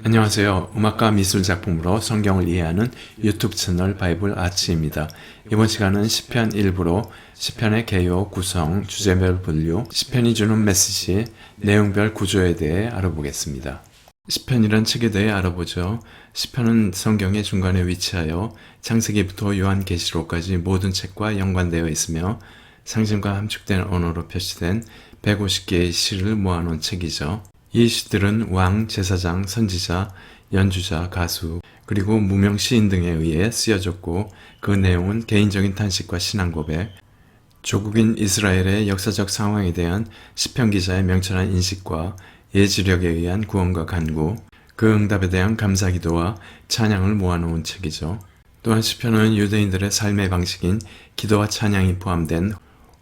안녕하세요. 음악과 미술 작품으로 성경을 이해하는 유튜브 채널 바이블 아치입니다. 이번 시간은 시편 일부로 시편의 개요, 구성, 주제별 분류, 시편이 주는 메시지, 내용별 구조에 대해 알아보겠습니다. 시편이란 책에 대해 알아보죠. 시편은 성경의 중간에 위치하여 창세기부터 요한계시록까지 모든 책과 연관되어 있으며 상징과 함축된 언어로 표시된 150개의 시를 모아놓은 책이죠. 이 시들은 왕, 제사장, 선지자, 연주자, 가수, 그리고 무명 시인 등에 의해 쓰여졌고 그 내용은 개인적인 탄식과 신앙 고백, 조국인 이스라엘의 역사적 상황에 대한 시편 기자의 명철한 인식과 예지력에 의한 구원과 간구, 그 응답에 대한 감사기도와 찬양을 모아놓은 책이죠. 또한 시편은 유대인들의 삶의 방식인 기도와 찬양이 포함된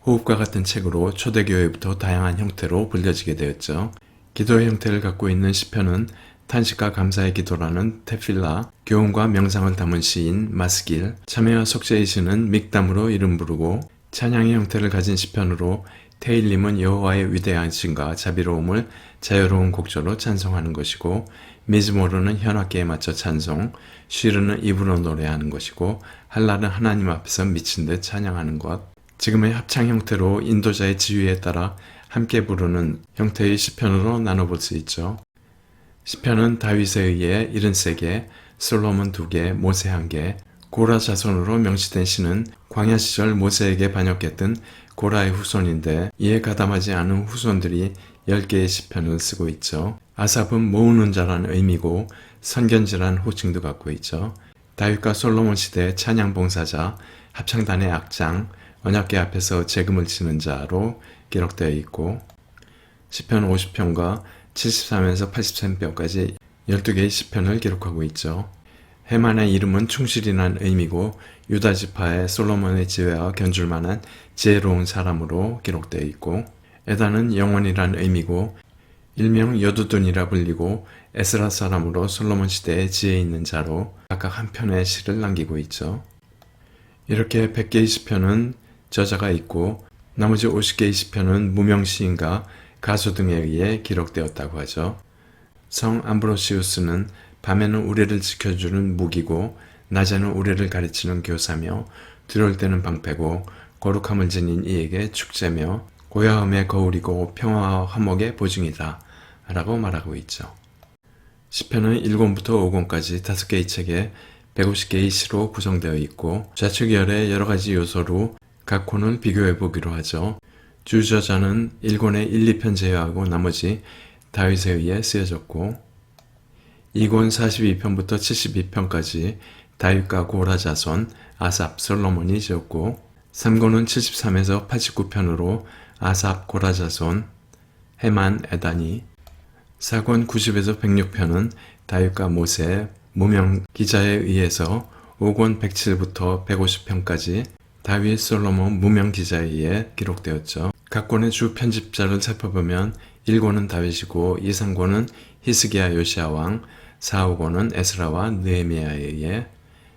호흡과 같은 책으로 초대교회부터 다양한 형태로 불려지게 되었죠. 기도의 형태를 갖고 있는 시편은 탄식과 감사의 기도라는 테필라, 교훈과 명상을 담은 시인 마스길, 참회와 속죄의 시는 믹담으로 이름 부르고 찬양의 형태를 가진 시편으로 테일림은 여호와의 위대하심과 자비로움을 자유로운 곡조로 찬송하는 것이고 미즈모르는 현악기에 맞춰 찬송, 쉬르는 입으로 노래하는 것이고 할랄은 하나님 앞에서 미친 듯 찬양하는 것. 지금의 합창 형태로 인도자의 지휘에 따라 함께 부르는 형태의 시편으로 나눠볼 수 있죠. 시편은 다윗에 의해 73개, 솔로몬 2개, 모세 1개, 고라 자손으로 명시된 시는 광야 시절 모세에게 반역했던 고라의 후손인데 이에 가담하지 않은 후손들이 10개의 시편을 쓰고 있죠. 아삽은 모으는 자란 의미고 선견지란 호칭도 갖고 있죠. 다윗과 솔로몬 시대 찬양 봉사자, 합창단의 악장, 언약궤 앞에서 재금을 치는 자로 기록되어 있고 시편 50편과 73에서 83편까지 12개의 시편을 기록하고 있죠. 헤만의 이름은 충실이란 의미고 유다 지파의 솔로몬의 지혜와 견줄만한 지혜로운 사람으로 기록되어 있고 에다는 영원이란 의미고 일명 여두둔이라 불리고 에스라 사람으로 솔로몬 시대에 지혜 있는 자로 각각 한 편의 시를 남기고 있죠. 이렇게 100개의 시편은 저자가 있고 나머지 50개의 시편은 무명 시인과 가수 등에 의해 기록되었다고 하죠. 성 암브로시우스는 밤에는 우레를 지켜주는 무기고 낮에는 우레를 가르치는 교사며 두려울 때는 방패고 거룩함을 지닌 이에게 축제며 고야함의 거울이고 평화와 화목의 보증이다 라고 말하고 있죠. 시편은 1권부터 5권까지 5개의 책에 150개의 시로 구성되어 있고 좌측열의 여러가지 요소로 각 권을 비교해 보기로 하죠. 주저자는 1권의 1, 2편 제외하고 나머지 다윗에 의해 쓰여졌고 2권 42편부터 72편까지 다윗과 고라 자손, 아삽, 솔로몬이 지었고 3권은 73에서 89편으로 아삽, 고라 자손, 헤만, 에단이 4권 90에서 106편은 다윗과 모세, 무명 기자에 의해서 5권 107부터 150편까지 다윗, 솔로몬, 무명 기자에 의해 기록되었죠. 각 권의 주 편집자를 살펴보면 1권은 다윗이고 2, 3권은 히스기야 요시야 왕, 4, 5권은 에스라와 느헤미야에 의해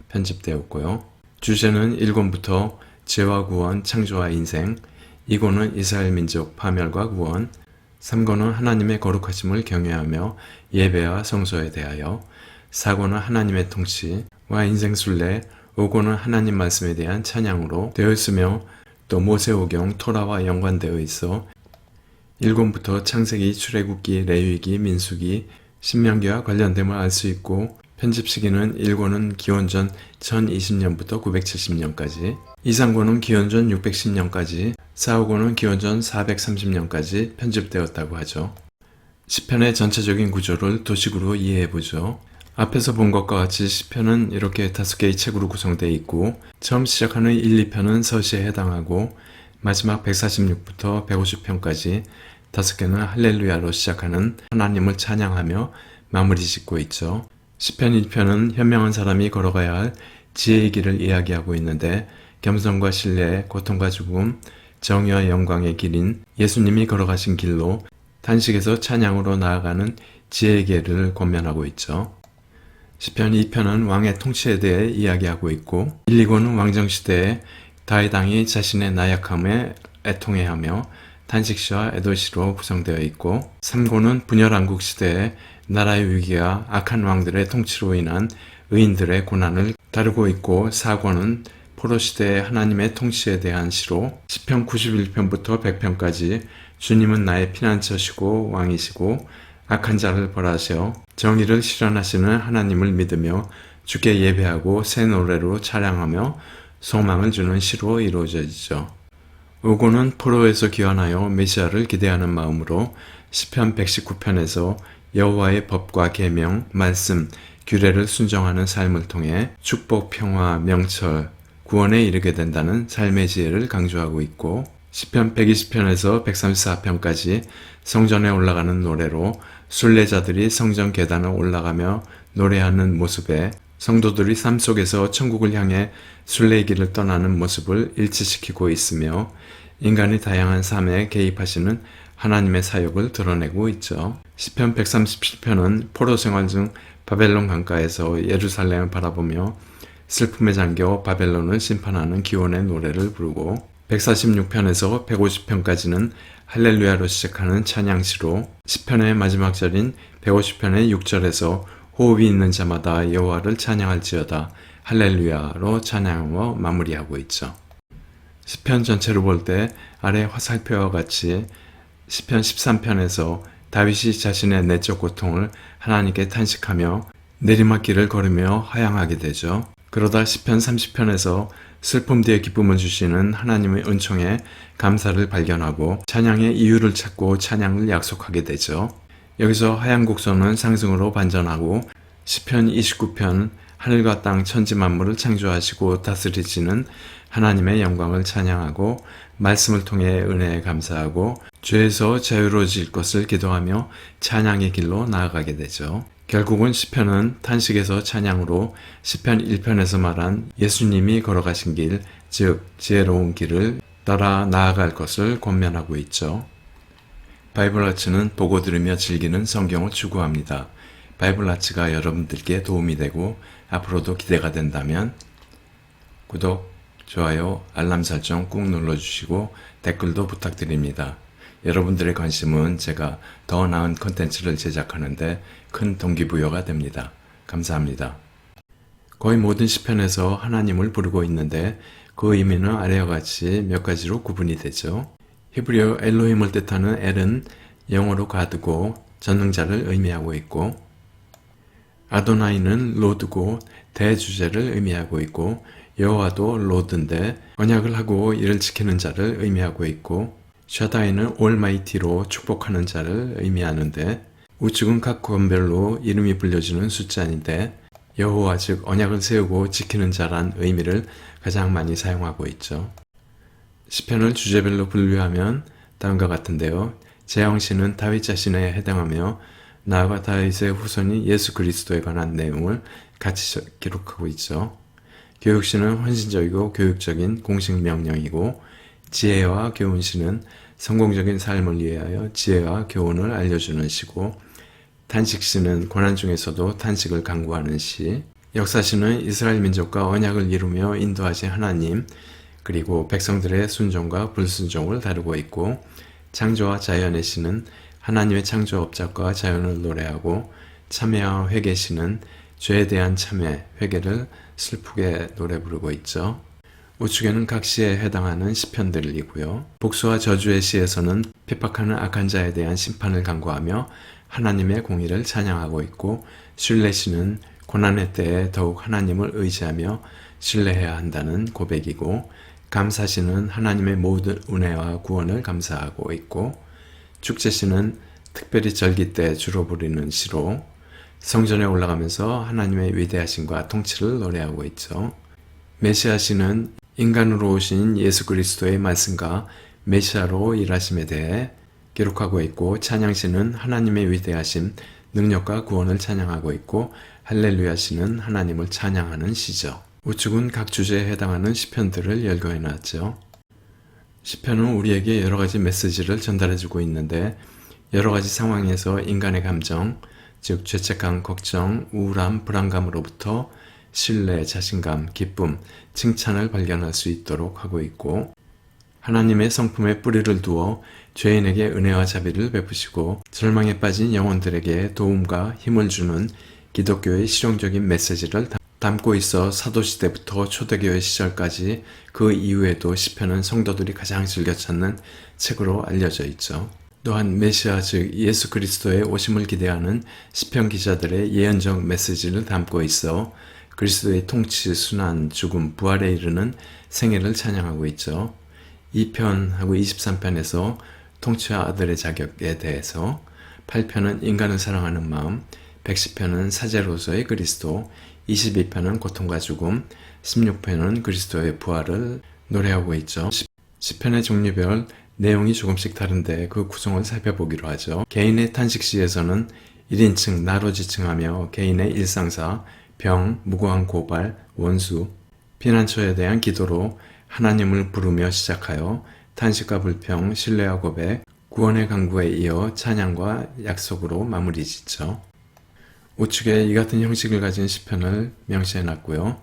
편집되었고요. 주제는 1권부터 죄와 구원, 창조와 인생, 2권은 이스라엘 민족 파멸과 구원, 3권은 하나님의 거룩하심을 경외하며 예배와 성소에 대하여, 4권은 하나님의 통치와 인생 순례, 5권은 하나님 말씀에 대한 찬양으로 되어 있으며 또 모세오경, 토라와 연관되어 있어 1권부터 창세기, 출애굽기, 레위기, 민수기, 신명기와 관련됨을 알 수 있고 편집 시기는 1권은 기원전 1020년부터 970년까지, 2, 3권은 기원전 610년까지, 4, 5권은 기원전 430년까지 편집되었다고 하죠. 시편의 전체적인 구조를 도식으로 이해해보죠. 앞에서 본 것과 같이 시편은 이렇게 5개의 책으로 구성되어 있고 처음 시작하는 1, 2편은 서시에 해당하고 마지막 146부터 150편까지 5개는 할렐루야로 시작하는 하나님을 찬양하며 마무리 짓고 있죠. 시편 1편은 현명한 사람이 걸어가야 할 지혜의 길을 이야기하고 있는데 겸손과 신뢰, 고통과 죽음, 정의와 영광의 길인 예수님이 걸어가신 길로 탄식에서 찬양으로 나아가는 지혜의 길을 권면하고 있죠. 시편 2편은 왕의 통치에 대해 이야기하고 있고 1, 2권은 왕정시대에 다윗 왕이 자신의 나약함에 애통해하며 탄식시와 애도시로 구성되어 있고 3권은 분열왕국 시대에 나라의 위기와 악한 왕들의 통치로 인한 의인들의 고난을 다루고 있고, 4권은 포로 시대의 하나님의 통치에 대한 시로 시편 91편부터 100편까지 주님은 나의 피난처시고 왕이시고 악한 자를 벌하셔 정의를 실현하시는 하나님을 믿으며 주께 예배하고 새 노래로 찬양하며 소망을 주는 시로 이루어지죠. 5권은 포로에서 귀환하여 메시아를 기대하는 마음으로 시편 119편에서 여호와의 법과 계명, 말씀, 규례를 순종하는 삶을 통해 축복, 평화, 명철, 구원에 이르게 된다는 삶의 지혜를 강조하고 있고, 시편 120편에서 134편까지 성전에 올라가는 노래로 순례자들이 성전 계단을 올라가며 노래하는 모습에 성도들이 삶 속에서 천국을 향해 순례의 길을 떠나는 모습을 일치시키고 있으며, 인간의 다양한 삶에 개입하시는 하나님의 사역을 드러내고 있죠. 시편 137편은 포로 생활 중 바벨론 강가에서 예루살렘을 바라보며 슬픔에 잠겨 바벨론을 심판하는 기원의 노래를 부르고, 146편에서 150편까지는 할렐루야로 시작하는 찬양시로 시편의 마지막 절인 150편의 6절에서 호흡이 있는 자마다 여호와를 찬양할지어다 할렐루야로 찬양하며 마무리하고 있죠. 시편 전체를 볼 때 아래 화살표와 같이 시편 13편에서 다윗이 자신의 내적 고통을 하나님께 탄식하며 내리막길을 걸으며 하향하게 되죠. 그러다 시편 30편에서 슬픔 뒤에 기쁨을 주시는 하나님의 은총에 감사를 발견하고 찬양의 이유를 찾고 찬양을 약속하게 되죠. 여기서 하향 곡선은 상승으로 반전하고 시편 29편 하늘과 땅 천지 만물을 창조하시고 다스리시는 하나님의 영광을 찬양하고 말씀을 통해 은혜에 감사하고 죄에서 자유로워질 것을 기도하며 찬양의 길로 나아가게 되죠. 결국은 시편은 탄식에서 찬양으로 시편 1편에서 말한 예수님이 걸어가신 길, 즉 지혜로운 길을 따라 나아갈 것을 권면하고 있죠. 바이블 아츠는 보고 들으며 즐기는 성경을 추구합니다. 바이블 아츠가 여러분들께 도움이 되고 앞으로도 기대가 된다면 구독, 좋아요, 알람 설정 꾹 눌러주시고 댓글도 부탁드립니다. 여러분들의 관심은 제가 더 나은 콘텐츠를 제작하는데 큰 동기부여가 됩니다. 감사합니다. 거의 모든 시편에서 하나님을 부르고 있는데 그 의미는 아래와 같이 몇 가지로 구분이 되죠. 히브리어 엘로힘을 뜻하는 엘은 영어로 가드고 전능자를 의미하고 있고, 아도나이는 로드고 대주제를 의미하고 있고, 여호와도 로드인데 언약을 하고 이를 지키는 자를 의미하고 있고, 샤다이는 올마이티로 축복하는 자를 의미하는데, 우측은 각 권별로 이름이 불려지는 숫자인데 여호와 즉 언약을 세우고 지키는 자란 의미를 가장 많이 사용하고 있죠. 시편을 주제별로 분류하면 다음과 같은데요. 재앙시는 다윗 자신에 해당하며 나아가 다윗의 후손인 예수 그리스도에 관한 내용을 같이 기록하고 있죠. 교육시는 헌신적이고 교육적인 공식 명령이고, 지혜와 교훈시는 성공적인 삶을 위하여 지혜와 교훈을 알려주는 시고, 탄식시는 고난 중에서도 탄식을 강구하는 시, 역사시는 이스라엘 민족과 언약을 이루며 인도하신 하나님, 그리고 백성들의 순종과 불순종을 다루고 있고, 창조와 자연의 시는 하나님의 창조 업적과 자연을 노래하고, 참회와 회개시는 죄에 대한 참회, 회개를 슬프게 노래 부르고 있죠. 우측에는 각 시에 해당하는 시편들이고요. 복수와 저주의 시에서는 핍박하는 악한 자에 대한 심판을 강구하며 하나님의 공의를 찬양하고 있고, 신뢰시는 고난의 때에 더욱 하나님을 의지하며 신뢰해야 한다는 고백이고, 감사시는 하나님의 모든 은혜와 구원을 감사하고 있고, 축제시는 특별히 절기 때 주로 부르는 시로 성전에 올라가면서 하나님의 위대하심과 통치를 노래하고 있죠. 메시아시는 인간으로 오신 예수 그리스도의 말씀과 메시아로 일하심에 대해 기록하고 있고, 찬양시는 하나님의 위대하심, 능력과 구원을 찬양하고 있고, 할렐루야시는 하나님을 찬양하는 시죠. 우측은 각 주제에 해당하는 시편들을 열거해 놨죠. 시편은 우리에게 여러 가지 메시지를 전달해주고 있는데, 여러 가지 상황에서 인간의 감정, 즉 죄책감, 걱정, 우울함, 불안감으로부터 신뢰, 자신감, 기쁨, 칭찬을 발견할 수 있도록 하고 있고, 하나님의 성품에 뿌리를 두어 죄인에게 은혜와 자비를 베푸시고 절망에 빠진 영혼들에게 도움과 힘을 주는 기독교의 실용적인 메시지를 담고 있어 사도시대부터 초대교회 시절까지 그 이후에도 시편은 성도들이 가장 즐겨 찾는 책으로 알려져 있죠. 또한 메시아 즉 예수 그리스도의 오심을 기대하는 시편 기자들의 예언적 메시지를 담고 있어 그리스도의 통치, 순환, 죽음, 부활에 이르는 생애를 찬양하고 있죠. 2편하고 23편에서 통치와 아들의 자격에 대해서, 8편은 인간을 사랑하는 마음, 110편은 사제로서의 그리스도, 22편은 고통과 죽음, 16편은 그리스도의 부활을 노래하고 있죠. 10편의 종류별 내용이 조금씩 다른데 그 구성을 살펴보기로 하죠. 개인의 탄식시에서는 1인칭, 나로 지칭하며 개인의 일상사, 병, 무고한 고발, 원수, 피난처에 대한 기도로 하나님을 부르며 시작하여 탄식과 불평, 신뢰와 고백, 구원의 강구에 이어 찬양과 약속으로 마무리 짓죠. 우측에 이 같은 형식을 가진 시편을 명시해놨고요.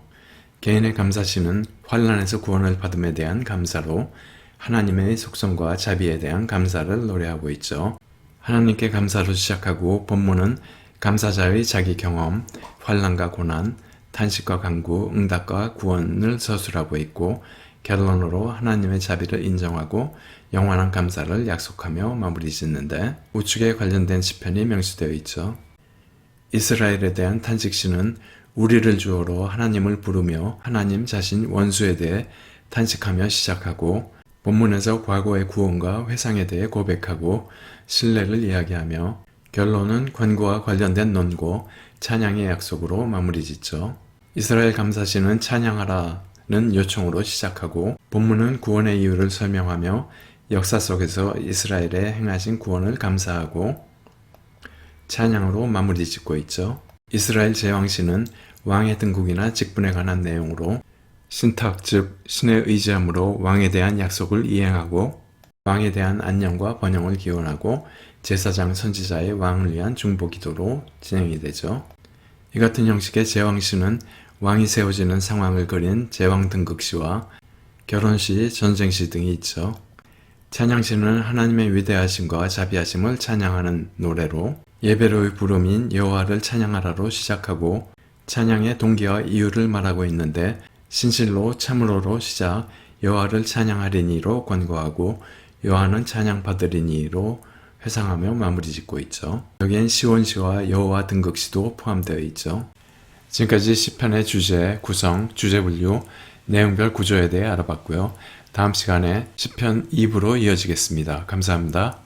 개인의 감사시는 환난에서 구원을 받음에 대한 감사로 하나님의 속성과 자비에 대한 감사를 노래하고 있죠. 하나님께 감사로 시작하고 본문은 감사자의 자기 경험, 환난과 고난, 탄식과 간구, 응답과 구원을 서술하고 있고 결론으로 하나님의 자비를 인정하고 영원한 감사를 약속하며 마무리 짓는데 우측에 관련된 시편이 명시되어 있죠. 이스라엘에 대한 탄식시는 우리를 주어로 하나님을 부르며 하나님 자신 원수에 대해 탄식하며 시작하고 본문에서 과거의 구원과 회상에 대해 고백하고 신뢰를 이야기하며 결론은 권고와 관련된 논고, 찬양의 약속으로 마무리 짓죠. 이스라엘 감사시는 찬양하라는 요청으로 시작하고 본문은 구원의 이유를 설명하며 역사 속에서 이스라엘에 행하신 구원을 감사하고 찬양으로 마무리 짓고 있죠. 이스라엘 제왕시는 왕의 등극이나 직분에 관한 내용으로 신탁 즉 신의 의지함으로 왕에 대한 약속을 이행하고 왕에 대한 안녕과 번영을 기원하고 제사장 선지자의 왕을 위한 중보 기도로 진행이 되죠. 이 같은 형식의 제왕시는 왕이 세워지는 상황을 그린 제왕 등극시와 결혼시, 전쟁시 등이 있죠. 찬양시는 하나님의 위대하심과 자비하심을 찬양하는 노래로 예배로의 부름인 여호와를 찬양하라로 시작하고 찬양의 동기와 이유를 말하고 있는데 신실로 참으로로 시작 여호와를 찬양하리니로 권고하고 여호와는 찬양받으리니로 회상하며 마무리 짓고 있죠. 여기엔 시온시와 여호와 등극시도 포함되어 있죠. 지금까지 시편의 주제, 구성, 주제 분류, 내용별 구조에 대해 알아봤고요. 다음 시간에 시편 2부로 이어지겠습니다. 감사합니다.